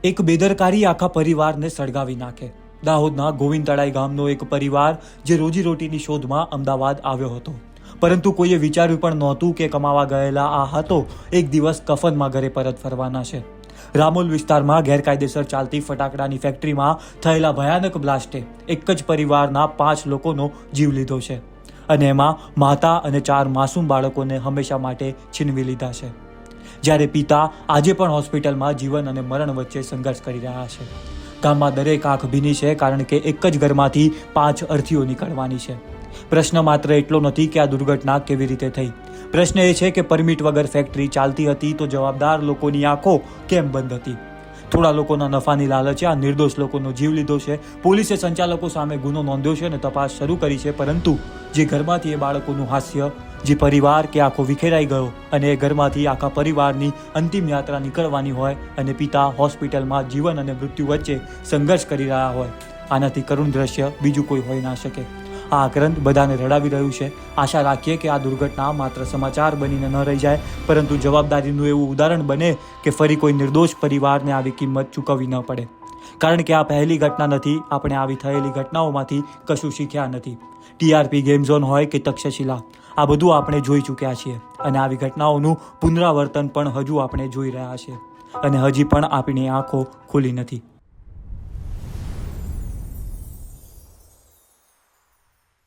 એક બેદરકારી આખા પરિવારને સળગાવી નાખે। દાહોદના ગોવિંદતળાઈ ગામનો એક પરિવાર જે રોજીરોટીની શોધમાં અમદાવાદ આવ્યો હતો, પરંતુ કોઈએ વિચાર્યું પણ નહોતું કે કમાવા ગયેલા આ હાથો એક દિવસ કફનમાં ઘરે પરત ફરવાના છે। રામોલ વિસ્તારમાં ગેરકાયદેસર ચાલતી ફટાકડાની ફેક્ટરીમાં થયેલા ભયાનક બ્લાસ્ટે એક જ પરિવારના 5 લોકોનો જીવ લીધો છે, અને એમાં માતા અને 4 માસૂમ બાળકોને હંમેશા માટે છીનવી લીધા છે, જ્યારે પિતા આજે પણ હોસ્પિટલમાં જીવન અને મરણ વચ્ચે સંઘર્ષ કરી રહ્યા છે। ગામમાં દરેક આંખ ભીની છે, કારણ કે એક જ ઘરમાંથી 5 અર્થીઓ નીકળવાની છે। પ્રશ્ન માત્ર એટલો નથી કે આ દુર્ઘટના કેવી રીતે થઈ, પ્રશ્ન એ છે કે પરમિટ વગર ફેક્ટરી ચાલતી હતી તો જવાબદાર લોકોની આંખો કેમ બંધ હતી? થોડા લોકોના નફાની લાલચે આ નિર્દોષ લોકોનો જીવ લીધો છે। પોલીસે સંચાલકો સામે ગુનો નોંધ્યો છે અને તપાસ શરૂ કરી છે, પરંતુ જે ઘરમાંથી એ બાળકોનું હાસ્ય, જે પરિવાર કે આખો વિખેરાઈ ગયો અને એ ઘરમાંથી આખા પરિવારની અંતિમ યાત્રા નીકળવાની હોય અને પિતા હોસ્પિટલમાં જીવન અને મૃત્યુ વચ્ચે સંઘર્ષ કરી રહ્યા હોય, આનાથી કરુણ દ્રશ્ય બીજું કોઈ હોઈ ના શકે। આ આક્રંદ બધાને રડાવી રહ્યું છે। આશા રાખીએ કે આ દુર્ઘટના માત્ર સમાચાર બનીને ન રહી જાય, પરંતુ જવાબદારીનું એવું ઉદાહરણ બને કે ફરી કોઈ નિર્દોષ પરિવારને આવી કિંમત ચૂકવવી ન પડે, કારણ કે આ પહેલી ઘટના નથી। આપણે આવી થયેલી ઘટનાઓમાંથી કશું શીખ્યા નથી। TRP ગેમ ઝોન હોય કે તક્ષશિલા, આ બધું આપણે જોઈ ચૂક્યા છીએ, અને આવી ઘટનાઓનું પુનરાવર્તન પણ હજુ આપણે જોઈ રહ્યા છીએ, અને હજી પણ આપણી આંખો ખુલી નથી।